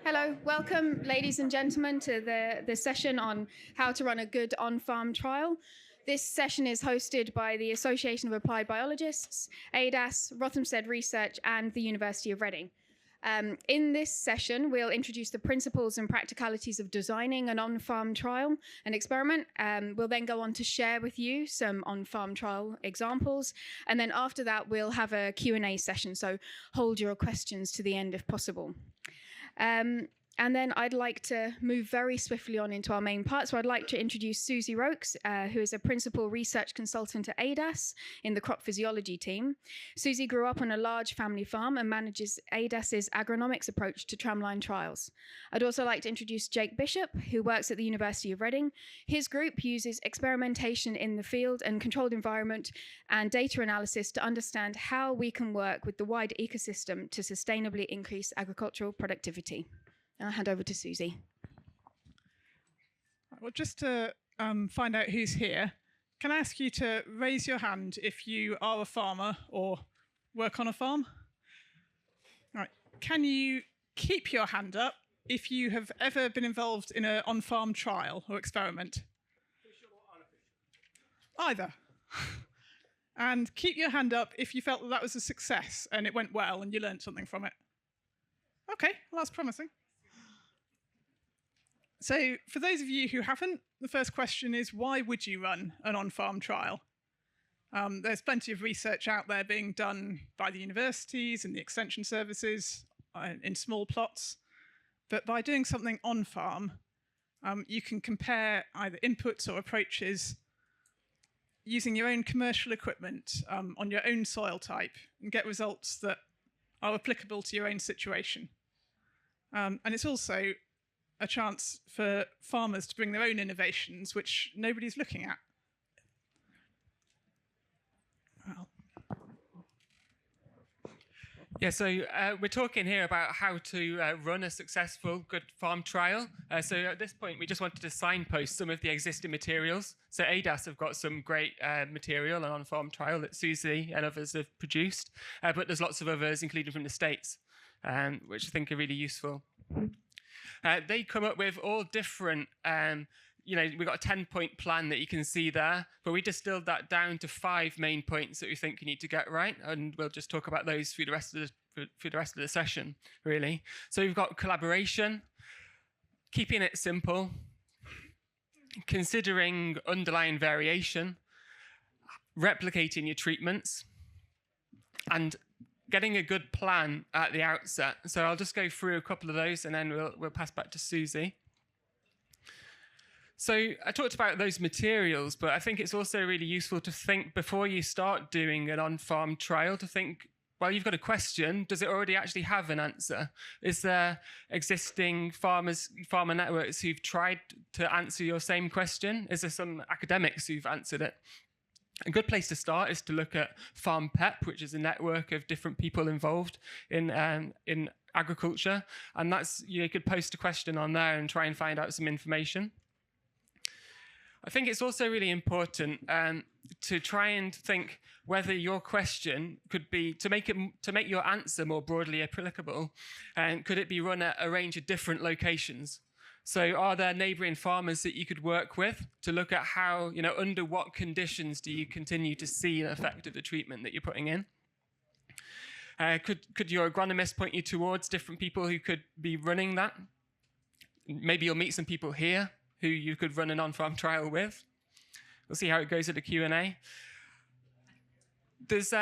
Hello, welcome ladies and gentlemen to the session on how to run a good on-farm trial. This session is hosted by the Association of Applied Biologists, ADAS, Rothamsted Research and the University of Reading. In this session, we'll introduce the principles and practicalities of designing an on-farm trial and experiment. We'll then go on to share with you some on-farm trial examples. And then after that, we'll have a Q&A session. So hold your questions to the end if possible. And then I'd like to move very swiftly on into our main part. So I'd like to introduce Susie Roques, who is a principal research consultant at ADAS in the crop physiology team. Susie grew up on a large family farm and manages ADAS's agronomics approach to tramline trials. I'd also like to introduce Jake Bishop, who works at the University of Reading. His group uses experimentation in the field and controlled environment and data analysis to understand how we can work with the wider ecosystem to sustainably increase agricultural productivity. I'll hand over to Susie. Well, just to find out who's here, can I ask you to raise your hand if you are a farmer or work on a farm? All right. Can you keep your hand up if you have ever been involved in an on-farm trial or experiment? Official or unofficial? Either. And keep your hand up if you felt that was a success and it went well and you learned something from it. Okay, well, that's promising. So for those of you who haven't, the first question is, why would you run an on-farm trial? There's plenty of research out there being done by the universities and the extension services in small plots. But by doing something on-farm, you can compare either inputs or approaches using your own commercial equipment on your own soil type and get results that are applicable to your own situation. And it's also a chance for farmers to bring their own innovations, which nobody's looking at. Well. Yeah, so we're talking here about how to run a successful good farm trial. So at this point, we just wanted to signpost some of the existing materials. So ADAS have got some great material on on-farm trial that Susie and others have produced, but there's lots of others, including from the States, which I think are really useful. They come up with all different, we've got a 10-point plan that you can see there, but we distilled that down to 5 main points that we think you need to get right, and we'll just talk about those through the rest of the session, really. So we've got collaboration, keeping it simple, considering underlying variation, replicating your treatments, and getting a good plan at the outset. So I'll just go through a couple of those and then we'll pass back to Susie. So I talked about those materials, but I think it's also really useful to think before you start doing an on-farm trial, to think, well, you've got a question, does it already actually have an answer? Is there existing farmer networks who've tried to answer your same question? Is there some academics who've answered it? A good place to start is to look at Farm PEP, which is a network of different people involved in agriculture. And that's, you could post a question on there and try and find out some information. I think it's also really important to try and think whether your question could be, to make your answer more broadly applicable, and could it be run at a range of different locations? So are there neighbouring farmers that you could work with to look at how, under what conditions do you continue to see an effect of the treatment that you're putting in? Could your agronomist point you towards different people who could be running that? Maybe you'll meet some people here who you could run an on-farm trial with. We'll see how it goes at the Q&A. There's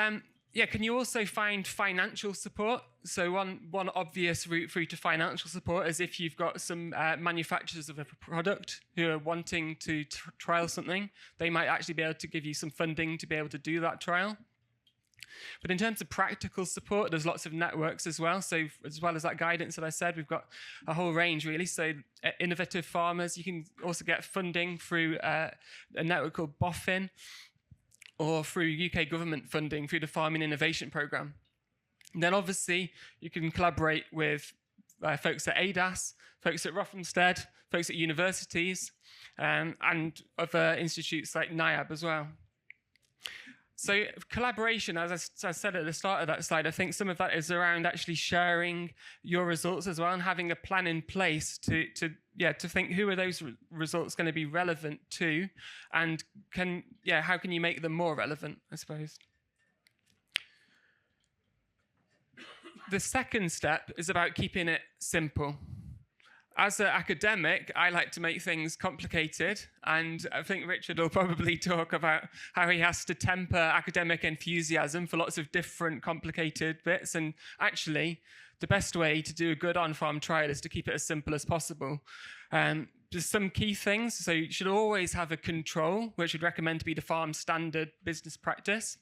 can you also find financial support? So one obvious route through to financial support is if you've got some manufacturers of a product who are wanting to trial something, they might actually be able to give you some funding to be able to do that trial. But in terms of practical support, there's lots of networks as well. So as well as that guidance that I said, we've got a whole range really. So innovative farmers, you can also get funding through a network called BOFIN, or through UK government funding through the Farming Innovation Programme. And then obviously you can collaborate with folks at ADAS, folks at Rothamsted, folks at universities, and other institutes like NIAB as well. So collaboration, as I said at the start of that slide, I think some of that is around actually sharing your results as well and having a plan in place to think who are those results going to be relevant to, and how can you make them more relevant, I suppose. The second step is about keeping it simple. As an academic, I like to make things complicated, and I think Richard will probably talk about how he has to temper academic enthusiasm for lots of different complicated bits. And actually, the best way to do a good on-farm trial is to keep it as simple as possible. There's some key things. So you should always have a control, which we'd recommend to be the farm standard business practice.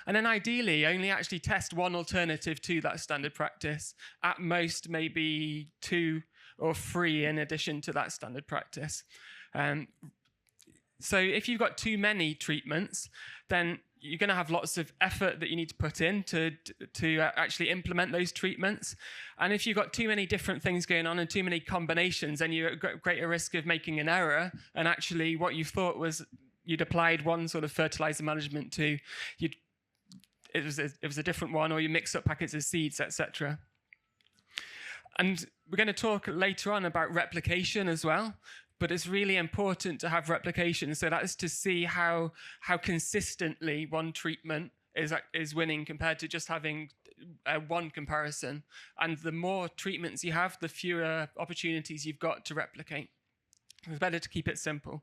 And then ideally, only actually test one alternative to that standard practice, at most maybe 2 or 3 in addition to that standard practice. So if you've got too many treatments, then you're going to have lots of effort that you need to put in to actually implement those treatments. And if you've got too many different things going on and too many combinations, then you're at greater risk of making an error. And actually what you thought was you'd applied one sort of fertilizer management to, it was a different one, or you mix up packets of seeds, etc. And we're going to talk later on about replication as well, but it's really important to have replication. So that is to see how consistently one treatment is winning compared to just having one comparison. And the more treatments you have, the fewer opportunities you've got to replicate. It's better to keep it simple.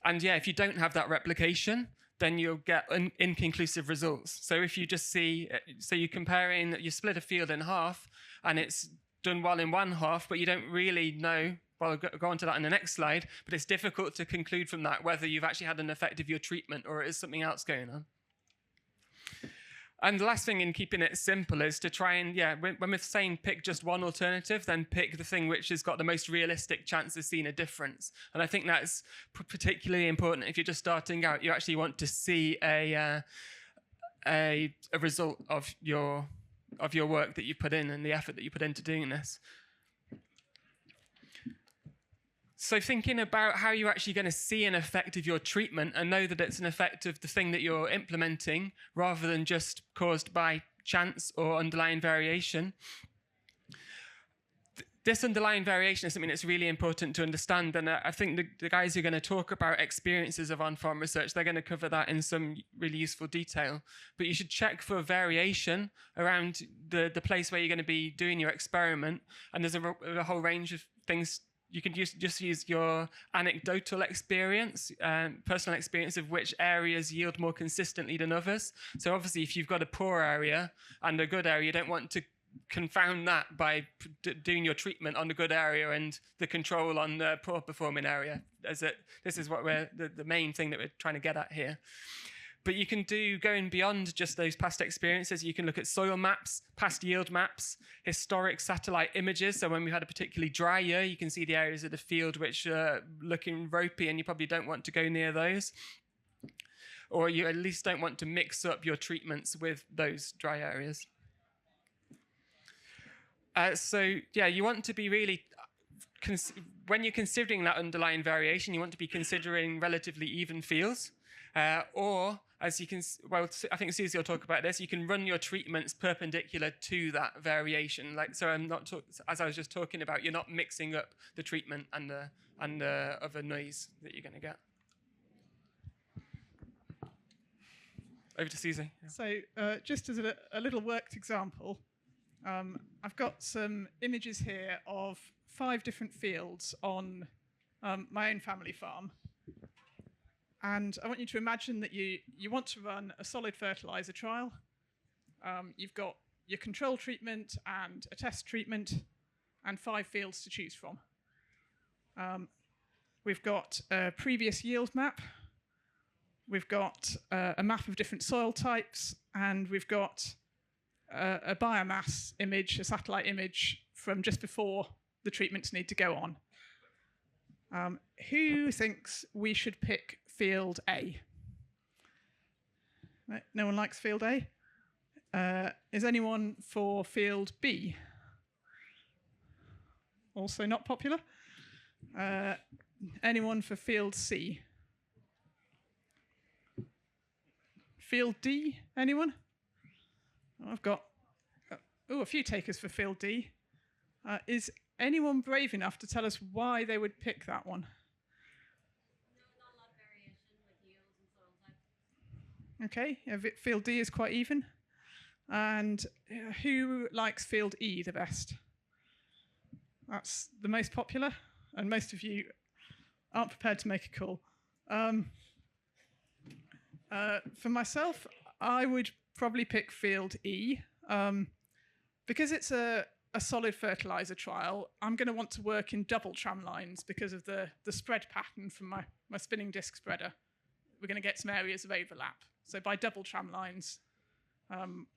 And if you don't have that replication, then you'll get inconclusive results. So if you just see, so you're comparing, you split a field in half and it's done well in one half, but you don't really know, well, I'll go on to that in the next slide, but it's difficult to conclude from that whether you've actually had an effect of your treatment or it is something else going on. And the last thing in keeping it simple is to try and, when we're saying pick just one alternative, then pick the thing which has got the most realistic chance of seeing a difference. And I think that's particularly important if you're just starting out. You actually want to see a result of your work that you put in and the effort that you put into doing this. So thinking about how you're actually going to see an effect of your treatment and know that it's an effect of the thing that you're implementing rather than just caused by chance or underlying variation. This underlying variation is something that's really important to understand, and I think the guys who are going to talk about experiences of on-farm research, they're going to cover that in some really useful detail. But you should check for variation around the place where you're going to be doing your experiment, and there's a whole range of things. You can just use your anecdotal experience, personal experience of which areas yield more consistently than others. So obviously, if you've got a poor area and a good area, you don't want to confound that by doing your treatment on the good area and the control on the poor performing area. This is what the main thing that we're trying to get at here. But you can do, going beyond just those past experiences, you can look at soil maps, past yield maps, historic satellite images. So when we've had a particularly dry year, you can see the areas of the field which are looking ropey and you probably don't want to go near those. Or you at least don't want to mix up your treatments with those dry areas. You want to be really, when you're considering that underlying variation, you want to be considering relatively even fields. Or, as you can, I think Susie will talk about this, you can run your treatments perpendicular to that variation. As I was just talking about, you're not mixing up the treatment and the other noise that you're going to get. Over to Susie. Yeah. So just as a little worked example, I've got some images here of 5 different fields on my own family farm. And I want you to imagine that you want to run a solid fertilizer trial. You've got your control treatment and a test treatment and 5 fields to choose from. We've got a previous yield map. We've got a map of different soil types, and we've got a biomass image, a satellite image from just before the treatments need to go on. Who thinks we should pick field A? Right, no one likes field A. Is anyone for field B? Also not popular. Anyone for field C? field D, anyone? I've got a few takers for field D. Is anyone brave enough to tell us why they would pick that one? No, not a lot of variation with yields and soil type. Okay, yeah, field D is quite even. And who likes field E the best? That's the most popular, and most of you aren't prepared to make a call. For myself, I would probably pick field E. Because it's a solid fertilizer trial, I'm going to want to work in double tram lines because of the spread pattern from my spinning disc spreader. We're going to get some areas of overlap. So by double tram lines,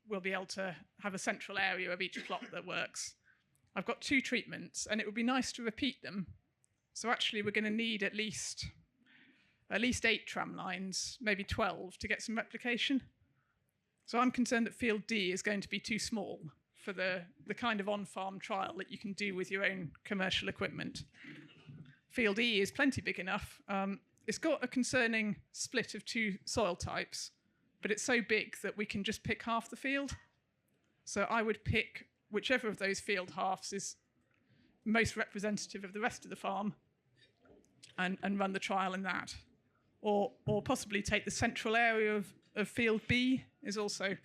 we'll be able to have a central area of each plot that works. I've got 2 treatments, and it would be nice to repeat them. So actually, we're going to need at least 8 tram lines, maybe 12, to get some replication. So I'm concerned that field D is going to be too small for the kind of on-farm trial that you can do with your own commercial equipment. Field E is plenty big enough. It's got a concerning split of 2 soil types, but it's so big that we can just pick half the field. So I would pick whichever of those field halves is most representative of the rest of the farm and run the trial in that. Or possibly take the central area of field B is also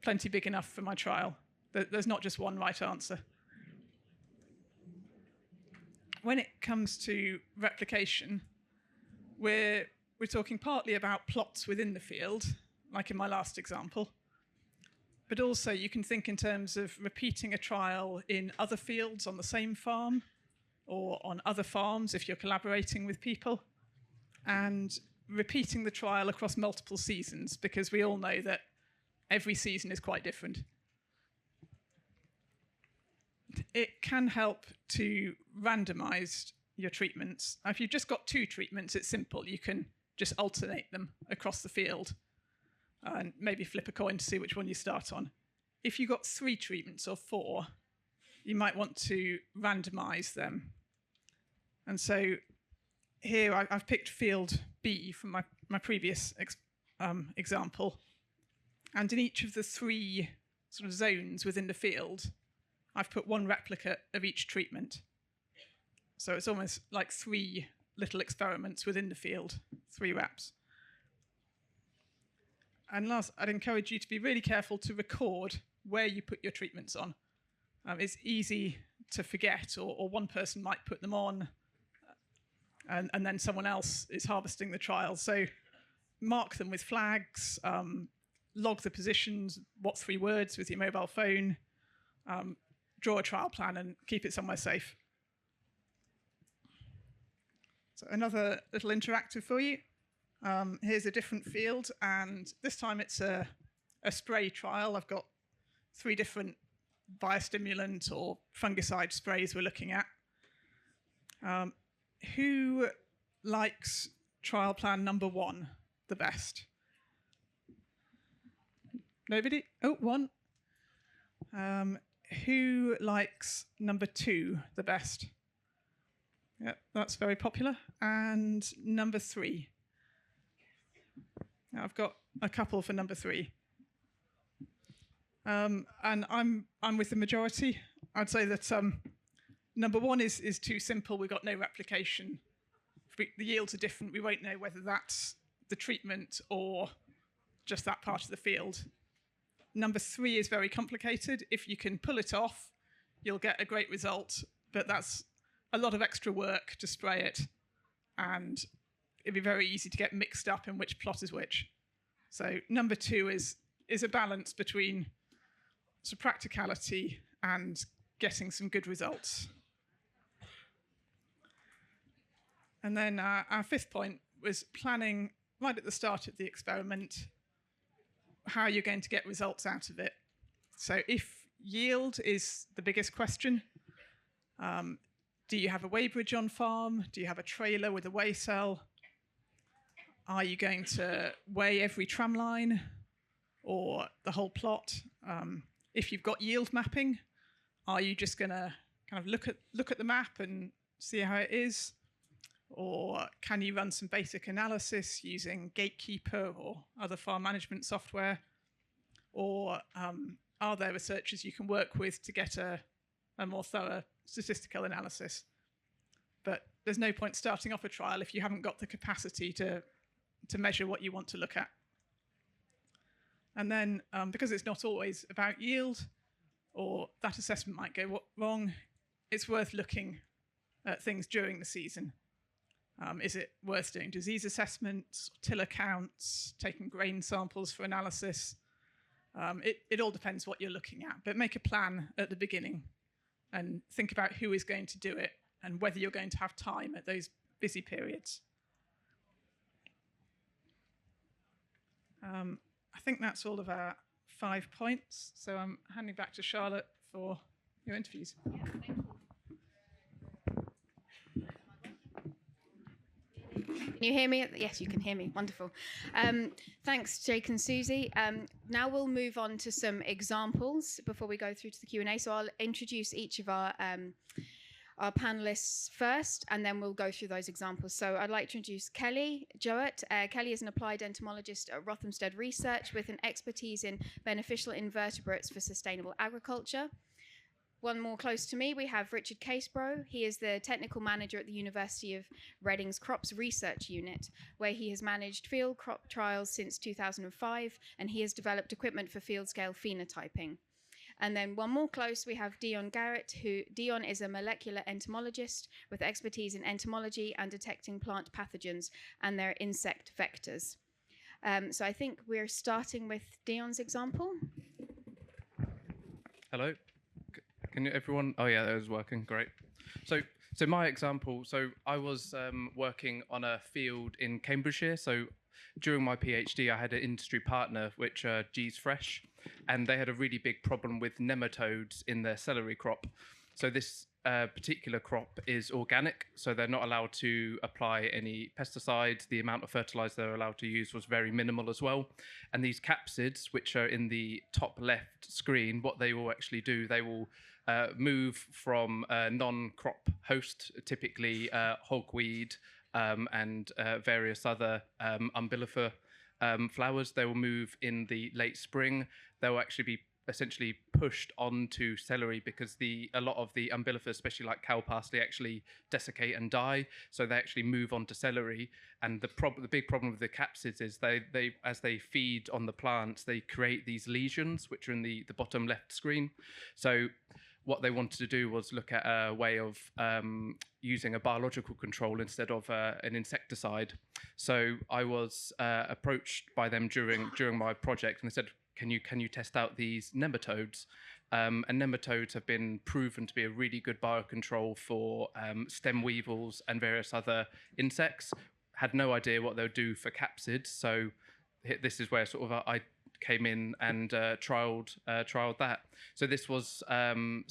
plenty big enough for my trial. There's not just one right answer. When it comes to replication, we're talking partly about plots within the field, like in my last example, but also you can think in terms of repeating a trial in other fields on the same farm or on other farms if you're collaborating with people, and repeating the trial across multiple seasons, because we all know that every season is quite different. It can help to randomize your treatments. If you've just got 2 treatments, it's simple. You can just alternate them across the field and maybe flip a coin to see which one you start on. If you've got 3 treatments or 4, you might want to randomize them. And so here I've picked field B from my previous example. And in each of the 3 sort of zones within the field, I've put 1 replicate of each treatment. So it's almost like 3 little experiments within the field, 3 reps. And last, I'd encourage you to be really careful to record where you put your treatments on. It's easy to forget, or one person might put them on, and then someone else is harvesting the trial. So mark them with flags, log the positions, what 3 words with your mobile phone, draw a trial plan and keep it somewhere safe. So another little interactive for you. Here's a different field, and this time it's a spray trial. I've got 3 different biostimulant or fungicide sprays we're looking at. Who likes trial plan number 1 the best? Nobody? Oh, 1. Who likes number 2 the best? Yep, that's very popular. And number 3. Now I've got a couple for number 3. And I'm with the majority. I'd say that number 1 is too simple. We've got no replication. The yields are different. We won't know whether that's the treatment or just that part of the field. Number 3 is very complicated. If you can pull it off, you'll get a great result, but that's a lot of extra work to spray it, and it'd be very easy to get mixed up in which plot is which. So number 2 is a balance between some practicality and getting some good results. And then our 5th point was planning right at the start of the experiment how you're going to get results out of it. So if yield is the biggest question, do you have a weighbridge on farm? Do you have a trailer with a weigh cell? Are you going to weigh every tram line or the whole plot? If you've got yield mapping, are you just going to kind of look at the map and see how it is? Or can you run some basic analysis using Gatekeeper or other farm management software? Or are there researchers you can work with to get a more thorough statistical analysis? But there's no point starting off a trial if you haven't got the capacity to measure what you want to look at. And then, because it's not always about yield, or that assessment might go wrong, it's worth looking at things during the season. Is it worth doing disease assessments, tiller counts, taking grain samples for analysis? It all depends what you're looking at, but make a plan at the beginning and think about who is going to do it and whether you're going to have time at those busy periods. I think that's all of our 5 points, so I'm handing back to Charlotte for your interviews. Yeah, thank you. Can you hear me? Yes, you can hear me. Wonderful. Thanks, Jake and Susie. Now we'll move on to some examples before we go through to the Q&A. So I'll introduce each of our panelists first, and then we'll go through those examples. So I'd like to introduce Kelly Jowett. Kelly is an applied entomologist at Rothamsted Research with an expertise in beneficial invertebrates for sustainable agriculture. One more close to me, we have Richard Casebro. He is the technical manager at the University of Reading's Crops Research Unit, where he has managed field crop trials since 2005, and he has developed equipment for field-scale phenotyping. And then one more close, we have Dion Garrett, Dion is a molecular entomologist with expertise in entomology and detecting plant pathogens and their insect vectors. So I think we're starting with Dion's example. Hello. Can everyone? Oh yeah, that was working. Great. So my example. So I was working on a field in Cambridgeshire. So during my PhD, I had an industry partner, which G's Fresh, and they had a really big problem with nematodes in their celery crop. So this particular crop is organic, so they're not allowed to apply any pesticides. The amount of fertilizer they're allowed to use was very minimal as well. And these capsids, which are in the top left screen, what they will actually do, they will move from a non-crop host, typically hogweed and various other umbellifer flowers. They will move in the late spring. They'll actually be essentially pushed onto celery because a lot of the umbellifers, especially like cow parsley, actually desiccate and die. So they actually move onto celery. And the big problem with the capsids is they as they feed on the plants, they create these lesions, which are in the bottom left screen. So what they wanted to do was look at a way of using a biological control instead of an insecticide. So I was approached by them during my project, and they said, can you test out these nematodes? And nematodes have been proven to be a really good biocontrol for stem weevils and various other insects. Had no idea what they would do for capsids, so this is where sort of I came in and trialed that. So this was some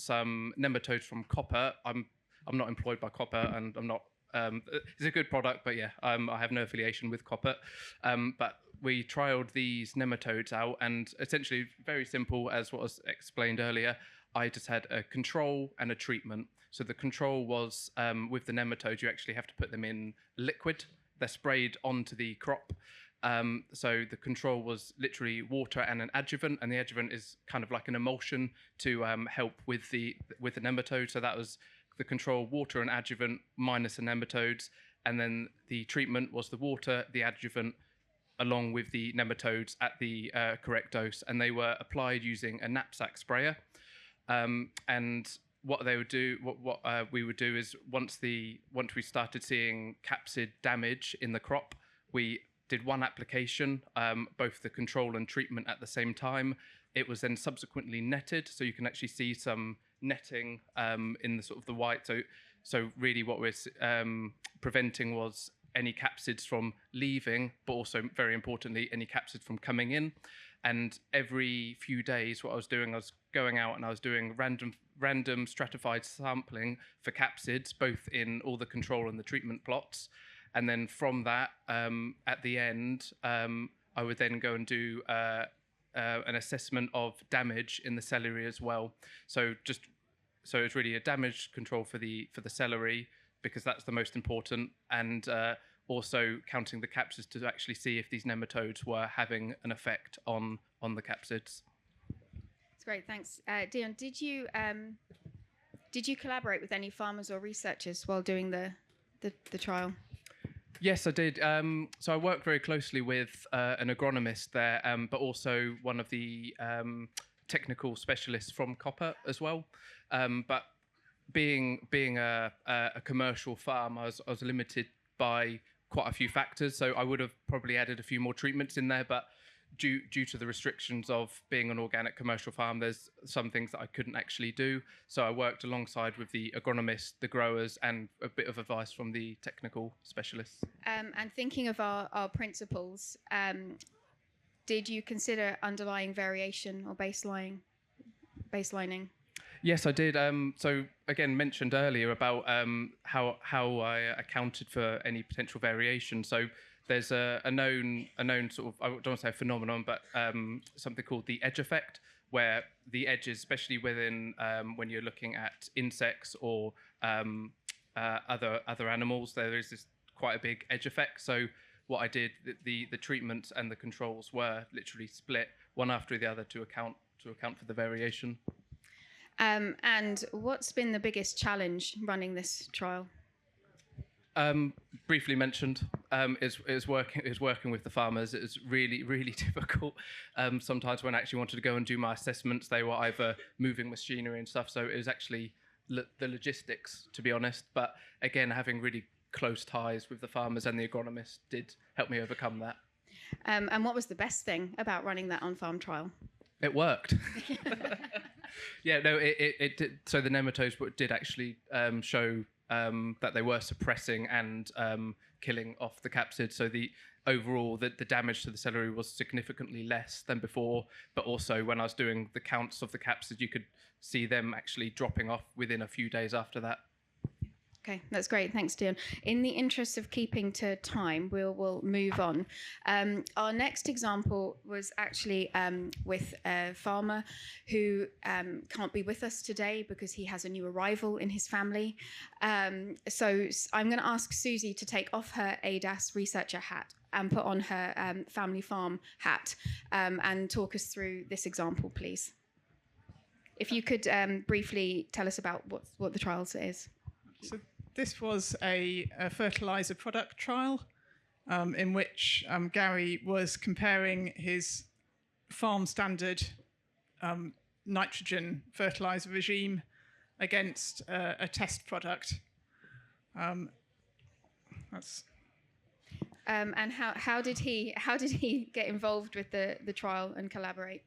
nematodes from copper. I'm not employed by copper, and I'm not. It's a good product, but yeah, I have no affiliation with copper. But we trialed these nematodes out, and essentially very simple, as what was explained earlier. I just had a control and a treatment. So the control was with the nematodes, you actually have to put them in liquid. They're sprayed onto the crop. So the control was literally water and an adjuvant, and the adjuvant is kind of like an emulsion to help with the nematode. So that was the control, water and adjuvant minus the nematodes, and then the treatment was the water, the adjuvant, along with the nematodes at the correct dose, and they were applied using a knapsack sprayer. And what they would do, what we would do is once we started seeing capsid damage in the crop, we did one application, both the control and treatment at the same time. It was then subsequently netted, so you can actually see some netting in the sort of the white. So really what we're preventing was any capsids from leaving, but also very importantly, any capsids from coming in. And every few days, what I was doing, I was going out and I was doing random stratified sampling for capsids, both in all the control and the treatment plots. And then from that, at the end, I would then go and do an assessment of damage in the celery as well. So it's really a damage control for the celery, because that's the most important, and also counting the capsids to actually see if these nematodes were having an effect on the capsids. That's great, thanks. Dion, did you collaborate with any farmers or researchers while doing the trial? Yes, I did. So I worked very closely with an agronomist there, but also one of the technical specialists from Copper as well. But being a commercial farm, I was limited by quite a few factors. So I would have probably added a few more treatments in there, but due to the restrictions of being an organic commercial farm, there's some things that I couldn't actually do. So I worked alongside with the agronomists, the growers, and a bit of advice from the technical specialists. And thinking of our principles, did you consider underlying variation or baselining? Yes, I did. So again, mentioned earlier about how I accounted for any potential variation. So there's a known sort of, I don't want to say a phenomenon, but something called the edge effect, where the edges, especially within when you're looking at insects or other animals, there is this quite a big edge effect. So what I did, the treatments and the controls were literally split one after the other to account for the variation. And what's been the biggest challenge running this trial? Briefly mentioned, is working with the farmers. It was really difficult. Sometimes when I actually wanted to go and do my assessments, they were either moving machinery and stuff. So it was actually the logistics, to be honest. But again, having really close ties with the farmers and the agronomists did help me overcome that. And what was the best thing about running that on-farm trial? It worked. Yeah, no, it did. So the nematodes did actually show that they were suppressing and killing off the capsid. So the overall, the damage to the celery was significantly less than before. But also, when I was doing the counts of the capsid, you could see them actually dropping off within a few days after that. Okay, that's great. Thanks, Dion. In the interest of keeping to time, we'll move on. Our next example was actually with a farmer who can't be with us today because he has a new arrival in his family. So I'm going to ask Susie to take off her ADAS researcher hat and put on her family farm hat and talk us through this example, please. If you could briefly tell us about what the trial is. So this was a fertilizer product trial in which Gary was comparing his farm standard nitrogen fertilizer regime against a test product. And how did he get involved with the trial and collaborate?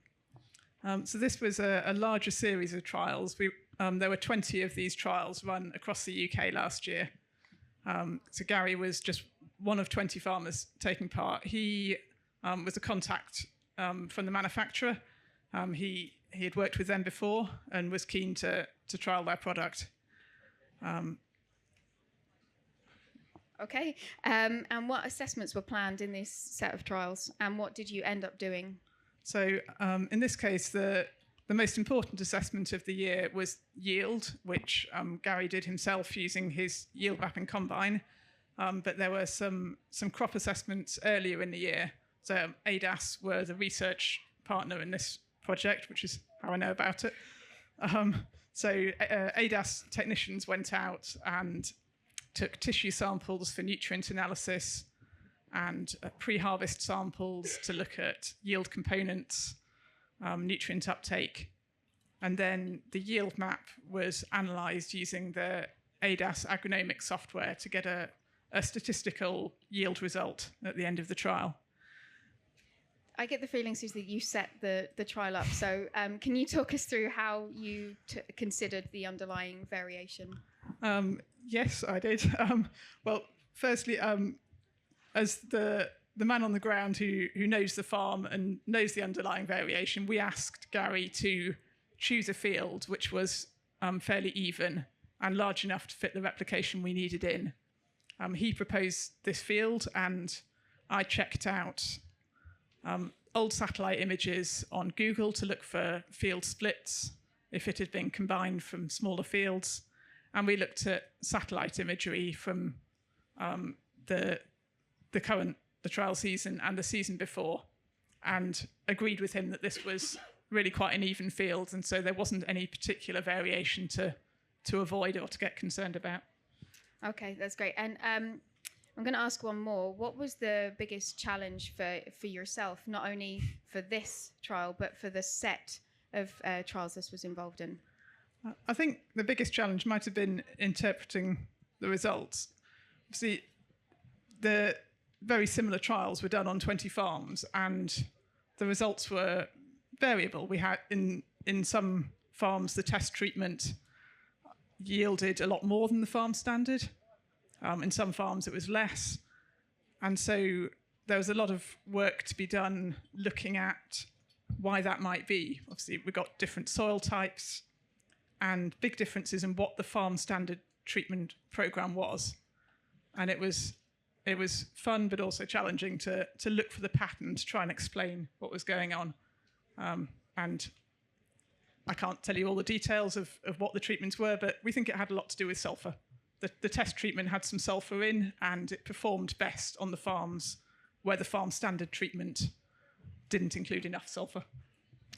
So this was a larger series of trials. There were 20 of these trials run across the UK last year. So Gary was just one of 20 farmers taking part. He was a contact from the manufacturer. He had worked with them before and was keen to trial their product. Okay. And what assessments were planned in this set of trials, and what did you end up doing? So in this case, the most important assessment of the year was yield, which Gary did himself using his yield mapping combine. But there were some crop assessments earlier in the year. So ADAS were the research partner in this project, which is how I know about it. So ADAS technicians went out and took tissue samples for nutrient analysis and pre-harvest samples to look at yield components, nutrient uptake. And then the yield map was analysed using the ADAS agronomic software to get a statistical yield result at the end of the trial. I get the feeling, Susie, that you set the trial up. So can you talk us through how you considered the underlying variation? Yes, I did. Well, firstly, as the man on the ground who knows the farm and knows the underlying variation, we asked Gary to choose a field which was fairly even and large enough to fit the replication we needed in. He proposed this field, and I checked out old satellite images on Google to look for field splits if it had been combined from smaller fields. and we looked at satellite imagery from the trial season and the season before, and agreed with him that this was really quite an even field, and so there wasn't any particular variation to avoid or to get concerned about. Okay, that's great. And I'm going to ask one more. What was the biggest challenge for yourself, not only for this trial, but for the set of trials this was involved in? I think the biggest challenge might have been interpreting the results. See, the very similar trials were done on 20 farms, and the results were variable. We had in some farms the test treatment yielded a lot more than the farm standard. In some farms it was less, and so there was a lot of work to be done looking at why that might be. Obviously, we got different soil types and big differences in what the farm standard treatment program was, and it was fun but also challenging to look for the pattern, to try and explain what was going on. And I can't tell you all the details of what the treatments were, but we think it had a lot to do with sulphur. The test treatment had some sulphur in, and it performed best on the farms where the farm standard treatment didn't include enough sulphur.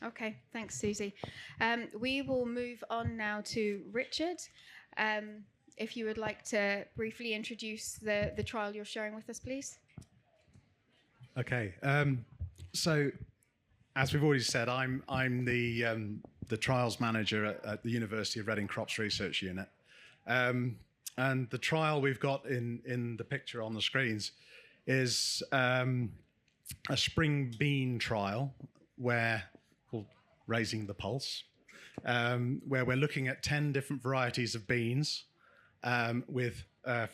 Okay, thanks, Susie. We will move on now to Richard. If you would like to briefly introduce the trial you're sharing with us, please. Okay, so as we've already said, I'm the trials manager at the University of Reading Crops Research Unit. And the trial we've got in the picture on the screens is a spring bean trial called Raising the Pulse, where we're looking at 10 different varieties of beans with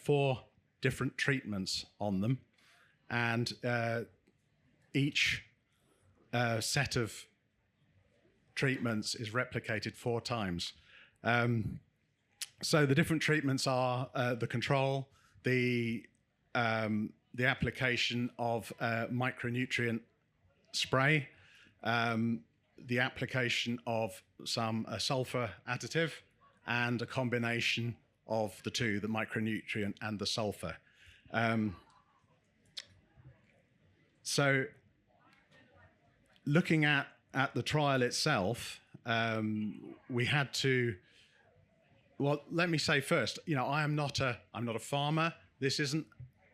4 different treatments on them. And each set of treatments is replicated 4 times. So the different treatments are the control, the application of micronutrient spray, the application of some sulfur additive, and a combination of the two, the micronutrient and the sulfur. So looking at the trial itself, we had to. Well, let me say first, I'm not a farmer. This isn't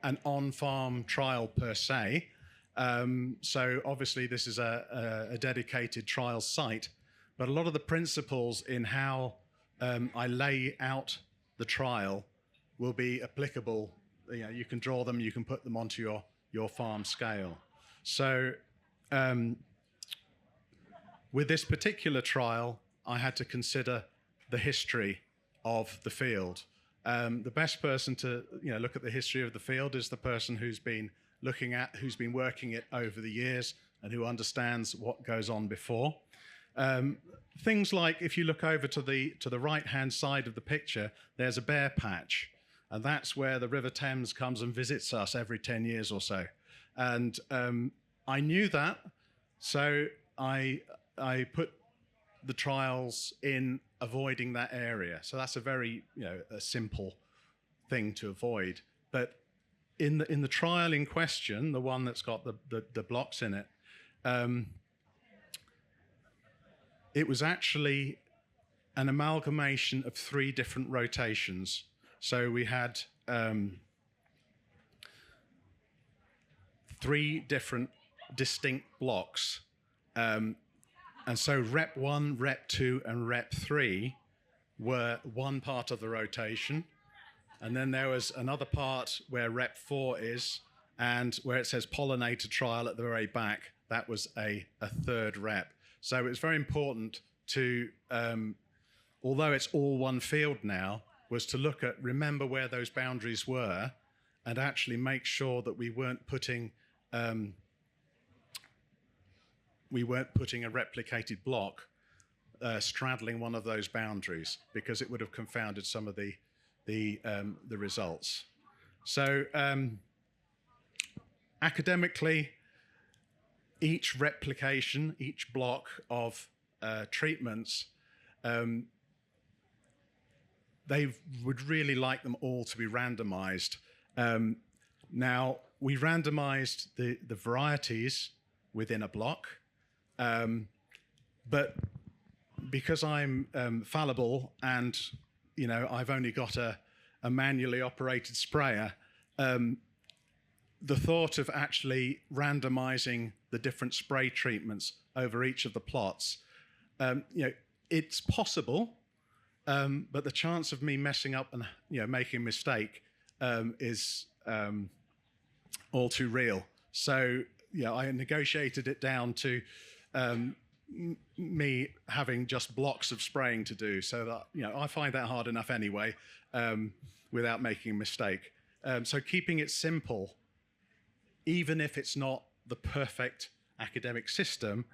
an on-farm trial per se. So obviously this is a dedicated trial site, but a lot of the principles in how I lay out the trial will be applicable. You can draw them, you can put them onto your farm scale. So with this particular trial, I had to consider the history of the field. The best person to look at the history of the field is the person who's been working it over the years and who understands what goes on before. Things like, if you look over to the right-hand side of the picture, there's a bare patch, and that's where the River Thames comes and visits us every 10 years or so. And I knew that, so I put the trials in avoiding that area. So that's a very a simple thing to avoid. But in the trial in question, the one that's got the blocks in it, it was actually an amalgamation of 3 different rotations. So we had 3 different distinct blocks. And so Rep 1, Rep 2, and Rep 3 were one part of the rotation. And then there was another part where Rep 4 is, and where it says pollinator trial at the very back, that was a 3rd rep. So it's very important to, although it's all one field now, was to remember where those boundaries were and actually make sure that we weren't putting a replicated block straddling one of those boundaries, because it would have confounded some of the results. So academically, each replication, each block of treatments they would really like them all to be randomized. Now, we randomized the varieties within a block, but because I'm fallible and I've only got a manually operated sprayer, the thought of actually randomizing the different spray treatments over each of the plots, it's possible, but the chance of me messing up and making a mistake is all too real. So I negotiated it down to me having just blocks of spraying to do, so that I find that hard enough anyway, without making a mistake. So keeping it simple, even if it's not the perfect academic system,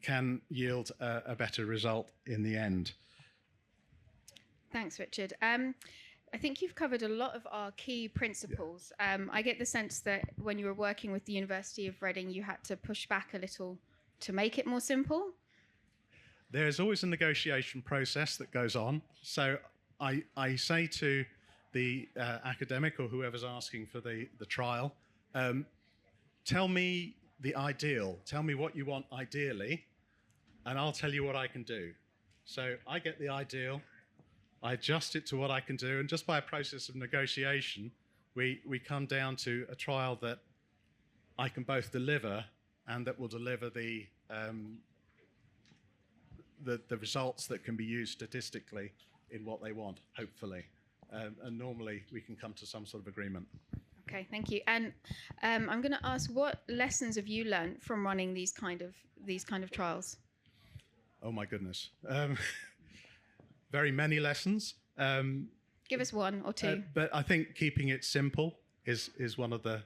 can yield a better result in the end. Thanks, Richard. I think you've covered a lot of our key principles. I get the sense that when you were working with the University of Reading, you had to push back a little to make it more simple. There's always a negotiation process that goes on. So I say to the academic or whoever's asking for the trial, tell me the ideal, tell me what you want ideally, and I'll tell you what I can do. So I get the ideal, I adjust it to what I can do, and just by a process of negotiation, we come down to a trial that I can both deliver and that will deliver the results that can be used statistically in what they want, hopefully. And normally we can come to some sort of agreement. Okay, thank you. And I'm going to ask, what lessons have you learned from running these kind of trials? Oh my goodness. Very many lessons. Give us one or two. But I think keeping it simple is one of the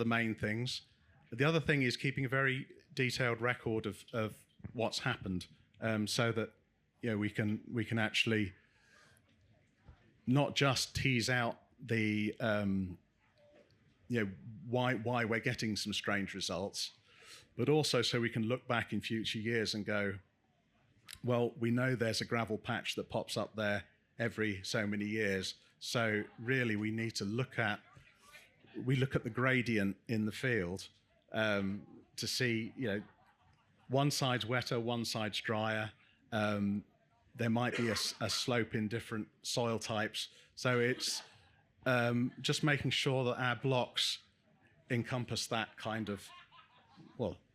main things. The other thing is keeping a very detailed record of what's happened, so that we can actually not just tease out the why we're getting some strange results, but also so we can look back in future years and go, well, we know there's a gravel patch that pops up there every so many years. So really we need to look at the gradient in the field to see, one side's wetter, one side's drier. There might be a slope in different soil types. So it's just making sure that our blocks encompass that kind of,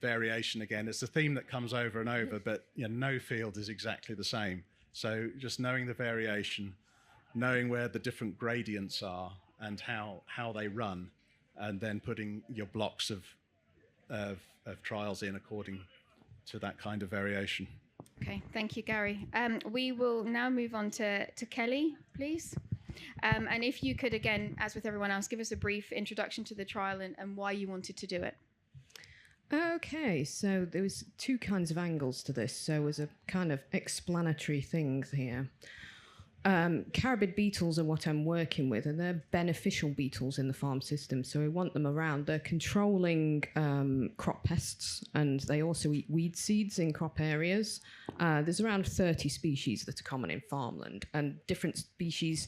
variation again. It's a theme that comes over and over, but no field is exactly the same. So just knowing the variation, knowing where the different gradients are and how they run, and then putting your blocks of trials in according to that kind of variation. Okay, thank you, Gary. We will now move on to Kelly, please. And if you could, again, as with everyone else, give us a brief introduction to the trial and why you wanted to do it. Okay, so there was two kinds of angles to this. So as a kind of explanatory things here. Carabid beetles are what I'm working with, and they're beneficial beetles in the farm system, so we want them around. They're controlling crop pests, and they also eat weed seeds in crop areas. There's around 30 species that are common in farmland, and different species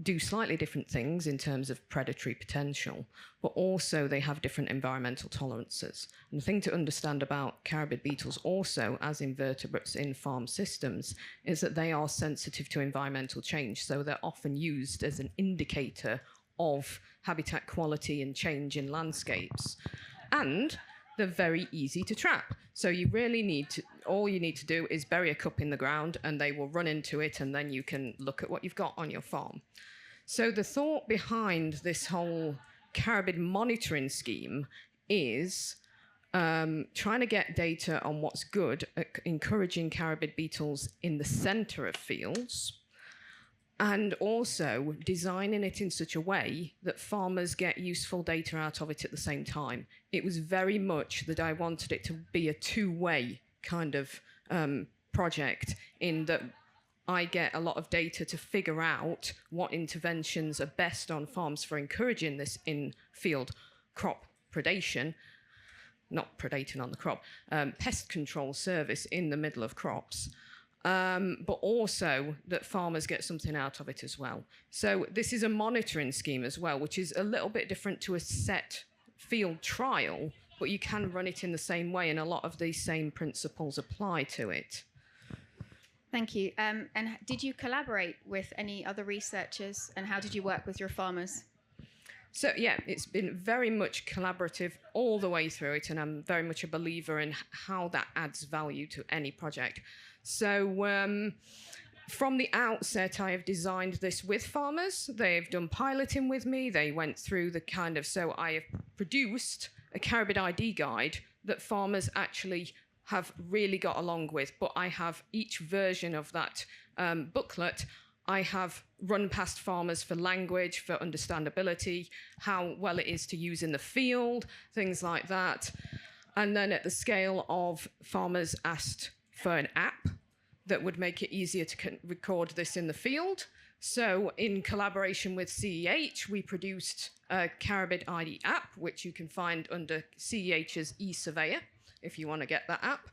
do slightly different things in terms of predatory potential, but also they have different environmental tolerances. And the thing to understand about carabid beetles also, as invertebrates in farm systems, is that they are sensitive to environmental change. So they're often used as an indicator of habitat quality and change in landscapes. And they're very easy to trap. So you really all you need to do is bury a cup in the ground and they will run into it, and then you can look at what you've got on your farm. So the thought behind this whole carabid monitoring scheme is trying to get data on what's good at encouraging carabid beetles in the center of fields, and also designing it in such a way that farmers get useful data out of it at the same time. It was very much that I wanted it to be a two-way kind of project, in that I get a lot of data to figure out what interventions are best on farms for encouraging this in-field crop predation, not predating on the crop, pest control service in the middle of crops. but also that farmers get something out of it as well. So this is a monitoring scheme as well, which is a little bit different to a set field trial, but you can run it in the same way, and a lot of these same principles apply to it. Thank you. And did you collaborate with any other researchers, and how did you work with your farmers? So yeah, it's been very much collaborative all the way through it, and I'm very much a believer in how that adds value to any project. So from the outset, I have designed this with farmers. They've done piloting with me. They went through the kind of, so I have produced a Caribid ID guide that farmers actually have really got along with, but I have each version of that booklet I have run past farmers for language, for understandability, how well it is to use in the field, things like that. And then at the scale of farmers asked for an app that would make it easier to record this in the field. So in collaboration with CEH, we produced a Caribid ID app, which you can find under CEH's eSurveyor, if you want to get that app.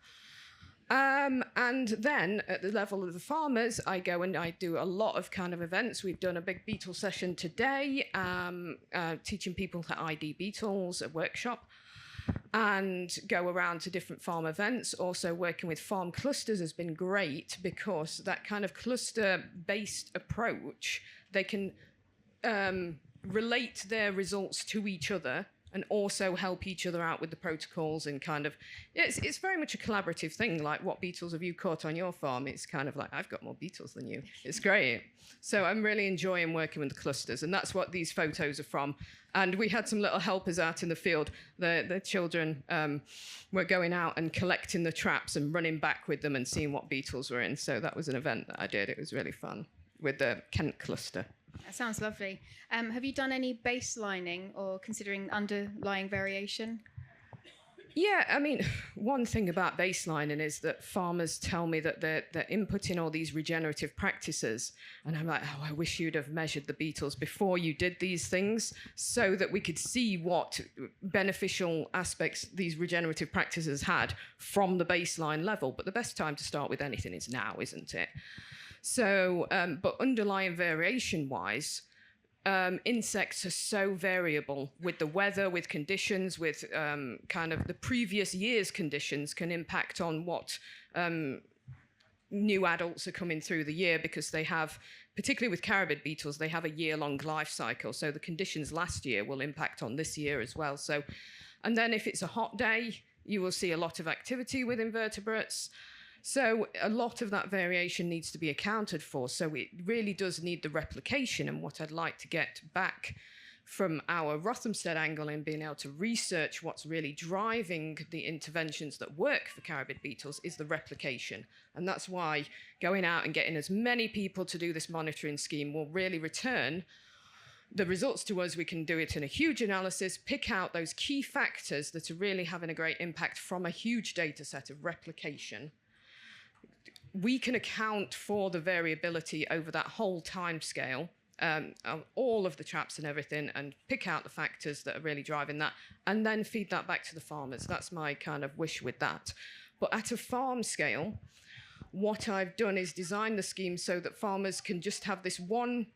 And then at the level of the farmers, I go and I do a lot of kind of events. We've done a big beetle session today, teaching people to ID beetles, a workshop, and go around to different farm events. Also working with farm clusters has been great, because that kind of cluster-based approach, they can relate their results to each other and also help each other out with the protocols, and kind of, it's very much a collaborative thing. Like, what beetles have you caught on your farm? It's kind of like, I've got more beetles than you. It's great. So I'm really enjoying working with the clusters, and that's what these photos are from. And we had some little helpers out in the field. The children were going out and collecting the traps and running back with them and seeing what beetles were in. So that was an event that I did. It was really fun with the Kent cluster. That sounds lovely. Have you done any baselining or considering underlying variation? Yeah, I mean, one thing about baselining is that farmers tell me that they're inputting all these regenerative practices, and I'm like, oh, I wish you'd have measured the beetles before you did these things, so that we could see what beneficial aspects these regenerative practices had from the baseline level. But the best time to start with anything is now, isn't it? So, but underlying variation-wise, insects are so variable with the weather, with conditions, with kind of the previous year's conditions can impact on what new adults are coming through the year, because they have, particularly with Caribid beetles, they have a year-long life cycle. So the conditions last year will impact on this year as well. So, and then if it's a hot day, you will see a lot of activity with invertebrates. So a lot of that variation needs to be accounted for. So it really does need the replication. And what I'd like to get back from our Rothamsted angle in being able to research what's really driving the interventions that work for Caribid beetles is the replication. And that's why going out and getting as many people to do this monitoring scheme will really return the results to us. We can do it in a huge analysis, pick out those key factors that are really having a great impact from a huge data set of replication. We can account for the variability over that whole time scale, all of the traps and everything, and pick out the factors that are really driving that, and then feed that back to the farmers. That's my kind of wish with that. But at a farm scale, what I've done is design the scheme so that farmers can just have this one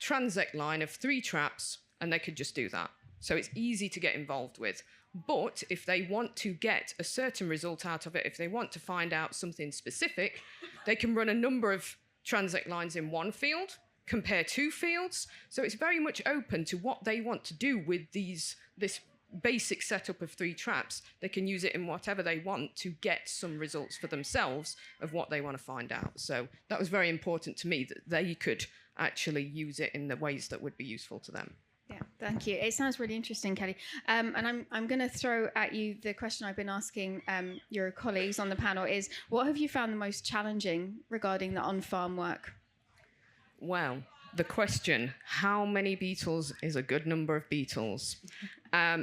transect line of 3 traps, and they could just do that. So it's easy to get involved with. But if they want to get a certain result out of it, if they want to find out something specific, they can run a number of transect lines in one field, compare 2 fields. So it's very much open to what they want to do with this basic setup of 3 traps. They can use it in whatever they want to get some results for themselves of what they want to find out. So that was very important to me, that they could actually use it in the ways that would be useful to them. Yeah, thank you. It sounds really interesting, Kelly. And I'm going to throw at you the question I've been asking your colleagues on the panel is, what have you found the most challenging regarding the on-farm work? Well, the question, how many beetles is a good number of beetles?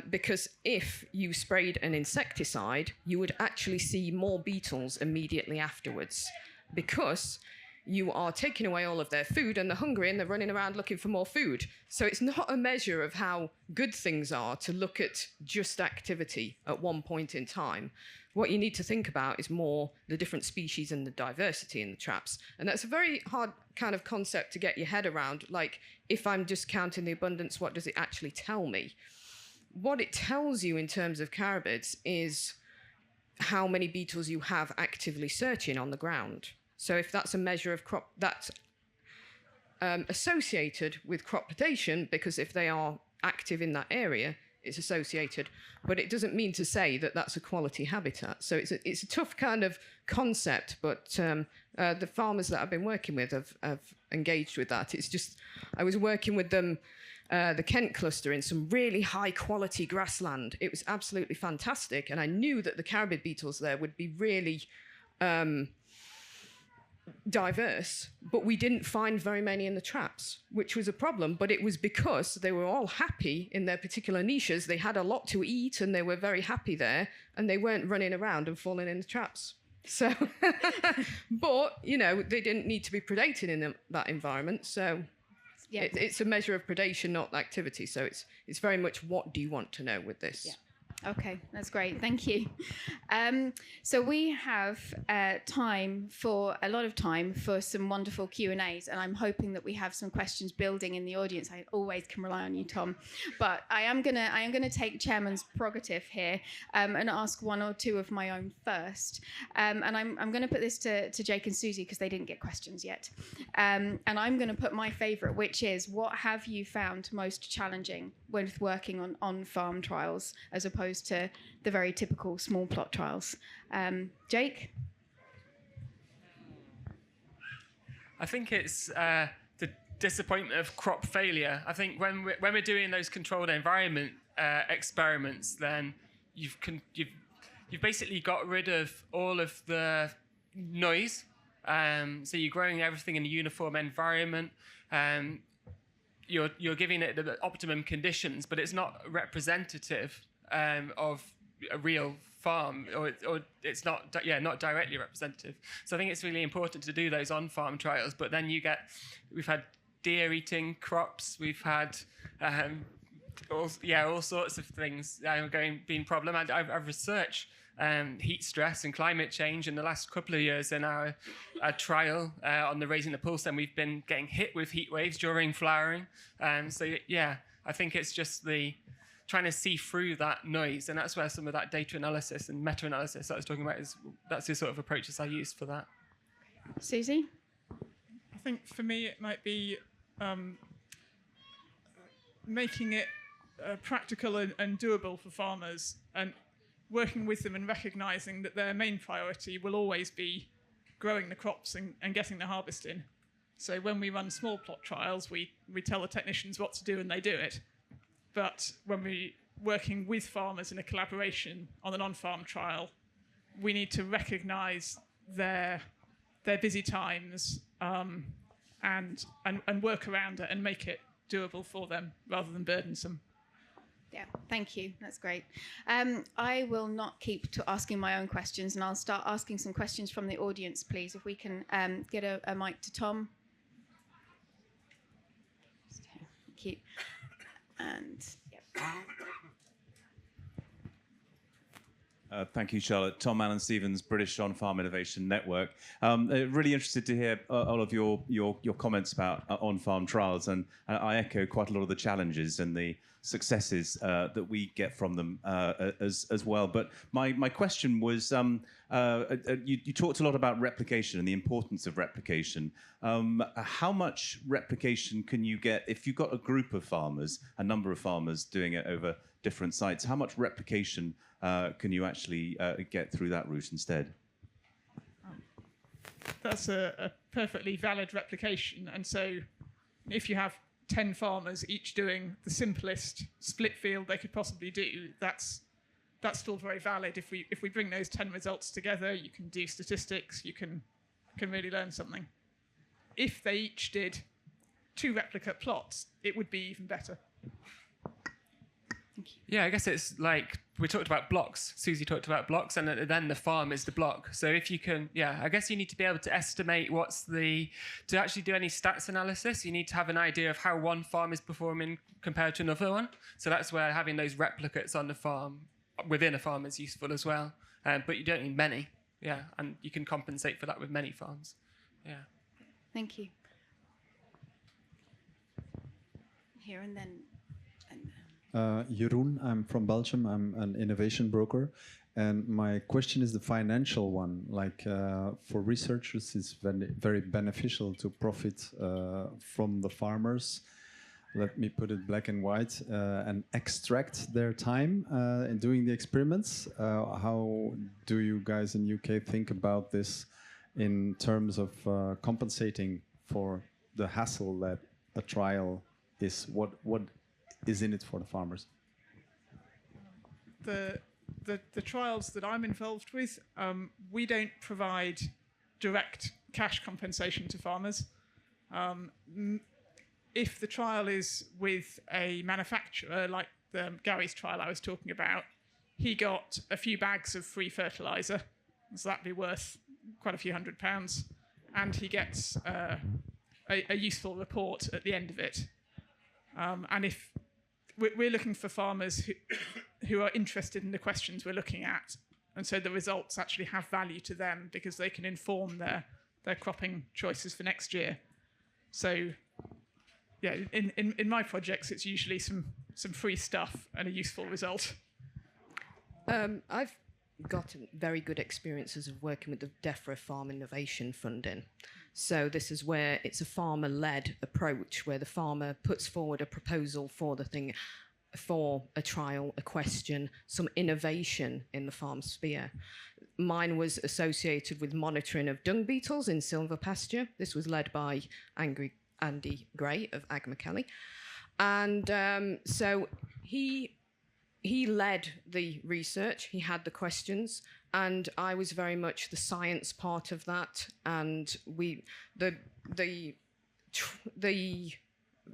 Because if you sprayed an insecticide, you would actually see more beetles immediately afterwards, because you are taking away all of their food and they're hungry and they're running around looking for more food. So it's not a measure of how good things are to look at just activity at one point in time. What you need to think about is more the different species and the diversity in the traps. And that's a very hard kind of concept to get your head around. Like, if I'm just counting the abundance, what does it actually tell me? What it tells you in terms of carabids is how many beetles you have actively searching on the ground. So if that's a measure of crop, that's associated with crop predation, because if they are active in that area, it's associated, but it doesn't mean to say that that's a quality habitat. So it's a tough kind of concept, but the farmers that I've been working with have engaged with that. It's just, I was working with them, the Kent cluster, in some really high quality grassland. It was absolutely fantastic, and I knew that the carabid beetles there would be really diverse, but we didn't find very many in the traps, which was a problem. But it was because they were all happy in their particular niches. They had a lot to eat and they were very happy there, and they weren't running around and falling in the traps. So, but, you know, they didn't need to be predated in that environment. So yeah, it's a measure of predation, not activity. So it's very much, what do you want to know with this? Yeah. Okay, that's great. Thank you. So we have a lot of time for some wonderful Q&As, and I'm hoping that we have some questions building in the audience. I always can rely on you, Tom. But I am gonna take Chairman's prerogative here and ask one or two of my own first. And I'm going to put this to Jake and Susie because they didn't get questions yet. And I'm going to put my favourite, which is, what have you found most challenging with working on farm trials as opposed to the very typical small plot trials? Jake? I think it's the disappointment of crop failure. I think when we're doing those controlled environment experiments, then you've basically got rid of all of the noise. So you're growing everything in a uniform environment. You're giving it the optimum conditions, but it's not representative of a real farm, or it's not directly representative. So I think it's really important to do those on-farm trials. But then we've had deer eating crops, we've had all sorts of things being problem. And I've researched heat stress and climate change in the last couple of years in our trial on the Raising the Pulse, and we've been getting hit with heat waves during flowering. So yeah, I think it's just trying to see through that noise, and that's where some of that data analysis and meta-analysis that I was talking about that's the sort of approaches I use for that. Susie? I think for me it might be making it practical and doable for farmers, and working with them and recognising that their main priority will always be growing the crops and getting the harvest in. So when we run small plot trials, we tell the technicians what to do and they do it. But when we're working with farmers in a collaboration on an on-farm trial, we need to recognise their busy times and work around it and make it doable for them rather than burdensome. Yeah, thank you. That's great. I will not keep asking my own questions, and I'll start asking some questions from the audience, please. If we can get a mic to Tom. Thank you. And yep. Thank you, Charlotte. Tom Allen Stevens, British On-Farm Innovation Network. Really interested to hear all of your comments about on-farm trials, and I echo quite a lot of the challenges and the successes that we get from them as well. But my question was, you talked a lot about replication and the importance of replication. How much replication can you get if you've got a group of farmers, a number of farmers doing it over different sites? How much replication can you actually get through that route instead? That's a perfectly valid replication. And so if you have 10 farmers each doing the simplest split field they could possibly do, that's still very valid. If we bring those 10 results together, you can do statistics, you can really learn something. If they each did 2 replicate plots, it would be even better. Yeah, I guess it's like we talked about blocks. Susie talked about blocks, and then the farm is the block. So if you can, I guess you need to be able to estimate to actually do any stats analysis, you need to have an idea of how one farm is performing compared to another one. So that's where having those replicates on the farm, within a farm, is useful as well. But you don't need many, and you can compensate for that with many farms. Yeah. Thank you. Here and then. Jeroen, I'm from Belgium. I'm an innovation broker. And my question is the financial one. Like for researchers, it's very beneficial to profit from the farmers. Let me put it black and white, and extract their time in doing the experiments. How do you guys in UK think about this in terms of compensating for the hassle that a trial is? What is in it for the farmers? The trials that I'm involved with, we don't provide direct cash compensation to farmers. If the trial is with a manufacturer, like Gary's trial I was talking about, he got a few bags of free fertiliser, so that'd be worth quite a few £100, and he gets a useful report at the end of it. And if we're looking for farmers who are interested in the questions we're looking at, and so the results actually have value to them because they can inform their cropping choices for next year. So, in my projects, it's usually some free stuff and a useful result. I've got very good experiences of working with the DEFRA Farm Innovation Funding. So this is where it's a farmer-led approach, where the farmer puts forward a proposal for the thing, for a trial, a question, some innovation in the farm sphere. Mine was associated with monitoring of dung beetles in silver pasture. This was led by Andy Gray of Ag McKelly. And so he led the research, he had the questions, and I was very much the science part of that. And the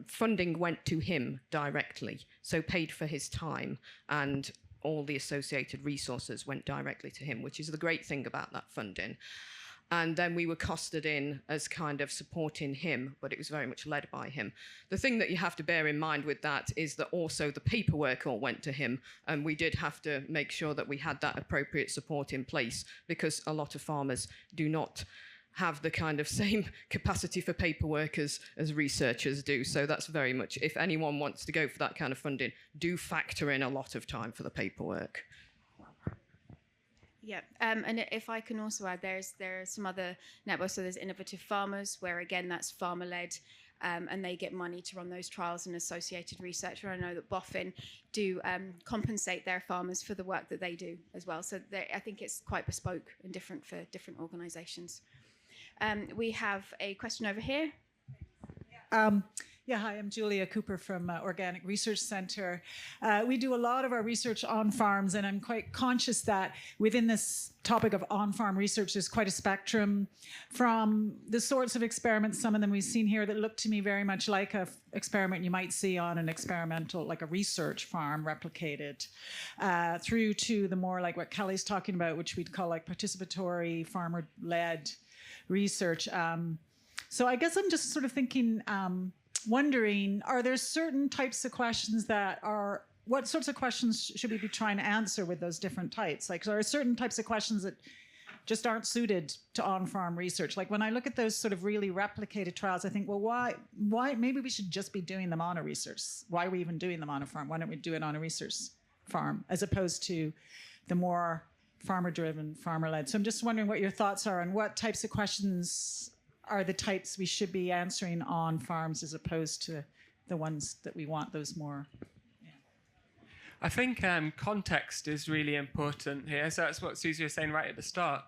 funding went to him directly, so paid for his time, and all the associated resources went directly to him, which is the great thing about that funding. And then we were costed in as kind of supporting him, but it was very much led by him. The thing that you have to bear in mind with that is that also the paperwork all went to him, and we did have to make sure that we had that appropriate support in place, because a lot of farmers do not have the kind of same capacity for paperwork as researchers do. So that's very much, if anyone wants to go for that kind of funding, do factor in a lot of time for the paperwork. Yeah, and if I can also add, there are some other networks. So there's Innovative Farmers, where again that's farmer-led, and they get money to run those trials and associated research. And I know that Boffin do compensate their farmers for the work that they do as well. So I think it's quite bespoke and different for different organisations. We have a question over here. Hi, I'm Julia Cooper from Organic Research Centre. We do a lot of our research on farms, and I'm quite conscious that within this topic of on-farm research, there's quite a spectrum from the sorts of experiments, some of them we've seen here that look to me very much like an experiment you might see on an experimental, like a research farm replicated, through to the more like what Kelly's talking about, which we'd call like participatory, farmer-led research. So I guess I'm just sort of thinking, wondering, are there certain types of questions what sorts of questions should we be trying to answer with those different types? Like, are there certain types of questions that just aren't suited to on-farm research? Like when I look at those sort of really replicated trials, I think, well, why maybe we should just be doing them on a research. Why are we even doing them on a farm? Why don't we do it on a research farm as opposed to the more farmer-driven, farmer-led? So I'm just wondering what your thoughts are on what types of questions are the types we should be answering on farms as opposed to the ones that we want those more. I think context is really important here. So that's what Susie was saying right at the start.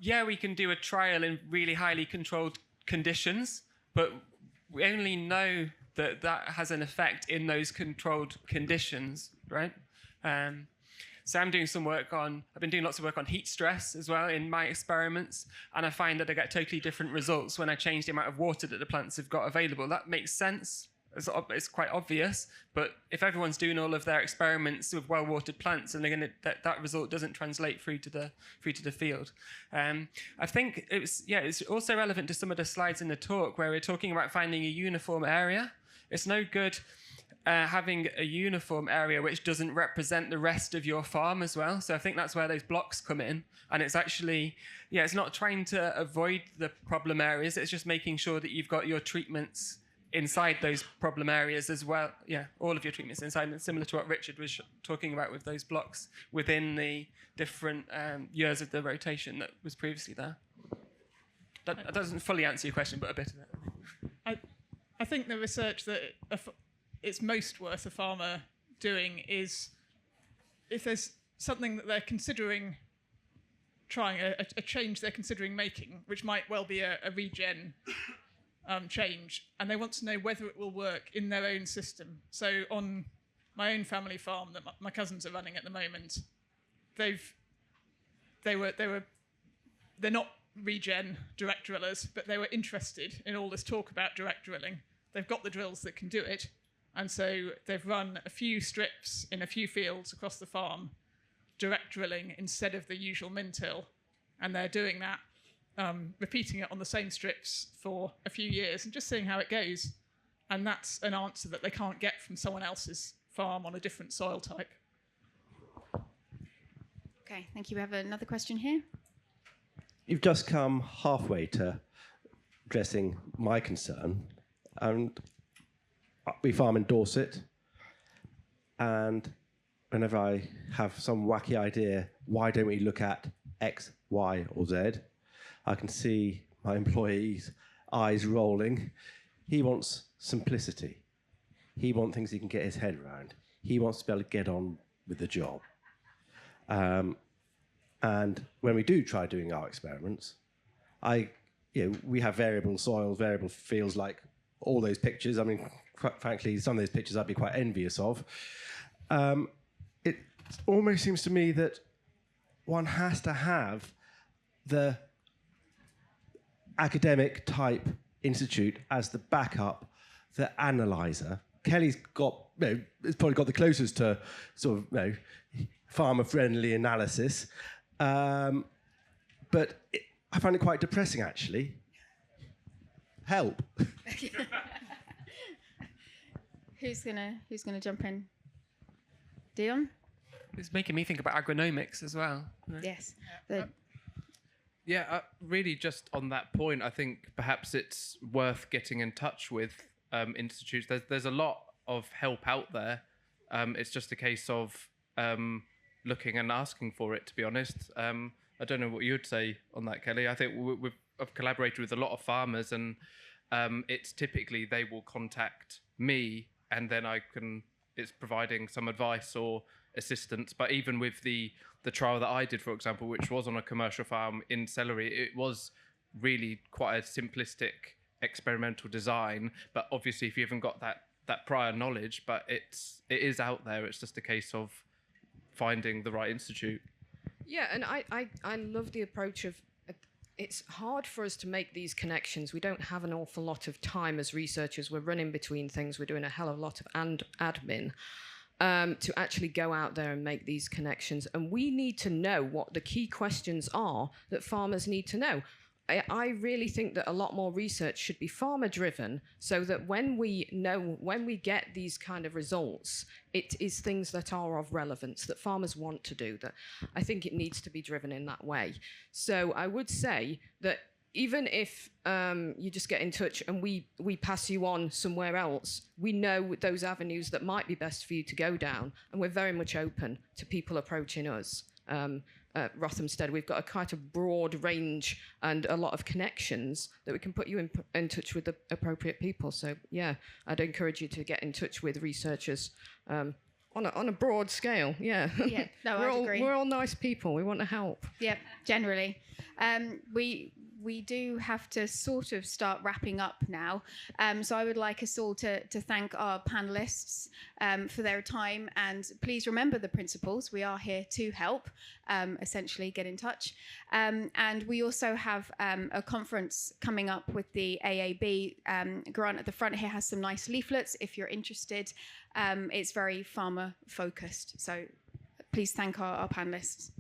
We can do a trial in really highly controlled conditions, but we only know that that has an effect in those controlled conditions, right? So I've been doing lots of work on heat stress as well in my experiments, and I find that I get totally different results when I change the amount of water that the plants have got available. That makes sense it's quite obvious. But if everyone's doing all of their experiments with well-watered plants, and that result doesn't translate through to the field. I think it's also relevant to some of the slides in the talk where we're talking about finding a uniform area. It's no good having a uniform area which doesn't represent the rest of your farm as well. So I think that's where those blocks come in. And it's actually, it's not trying to avoid the problem areas. It's just making sure that you've got your treatments inside those problem areas as well. Yeah, all of your treatments inside, and similar to what Richard was talking about with those blocks within the different years of the rotation that was previously there. That doesn't fully answer your question, but a bit of it. I think the research that it's most worth a farmer doing is if there's something that they're considering trying, a change they're considering making, which might well be a regen change, and they want to know whether it will work in their own system. So on my own family farm that my cousins are running at the moment, they're not regen direct drillers, but they were interested in all this talk about direct drilling. They've got the drills that can do it, and so they've run a few strips in a few fields across the farm, direct drilling instead of the usual min-till, and they're doing that, repeating it on the same strips for a few years and just seeing how it goes. And that's an answer that they can't get from someone else's farm on a different soil type. Okay, thank you. We have another question here. You've just come halfway to addressing my concern, and we farm in Dorset, and whenever I have some wacky idea, why don't we look at X, Y, or Z, I can see my employee's eyes rolling. He wants simplicity. He wants things he can get his head around. He wants to be able to get on with the job. And when we do try doing our experiments, we have variable soils, variable fields, like all those pictures. I mean, quite frankly, some of those pictures I'd be quite envious of. It almost seems to me that one has to have the academic type institute as the backup, the analyzer. Kelly's got, it's probably got the closest to sort of, farmer-friendly analysis. But I find it quite depressing, actually. Help. Who's gonna jump in? Dion? It's making me think about agronomics as well. Yes. Really just on that point, I think perhaps it's worth getting in touch with institutes. There's a lot of help out there. It's just a case of looking and asking for it, to be honest. I don't know what you'd say on that, Kelly. I think I've collaborated with a lot of farmers, and it's typically they will contact me, and then it's providing some advice or assistance. But even with the trial that I did, for example, which was on a commercial farm in celery, it was really quite a simplistic experimental design. But obviously, if you haven't got that prior knowledge, but it is out there. It's just a case of finding the right institute. Yeah, and I love the approach of, it's hard for us to make these connections. We don't have an awful lot of time as researchers. We're running between things. We're doing a hell of a lot of admin to actually go out there and make these connections. And we need to know what the key questions are that farmers need to know. I really think that a lot more research should be farmer-driven, so that when we get these kind of results, it is things that are of relevance, that farmers want to do. That I think it needs to be driven in that way. So I would say that even if you just get in touch and we pass you on somewhere else, we know those avenues that might be best for you to go down, and we're very much open to people approaching us. At Rothamsted, we've got quite a broad range and a lot of connections that we can put you in touch with the appropriate people. So yeah, I'd encourage you to get in touch with researchers on a broad scale. Yeah, no, I'd agree. We're all nice people. We want to help. Yep, generally. we do have to sort of start wrapping up now. So I would like us all to thank our panelists for their time, and please remember the principles. We are here to help, essentially get in touch. And we also have a conference coming up with the AAB. Grant at the front here has some nice leaflets if you're interested. It's very pharma focused. So please thank our panelists.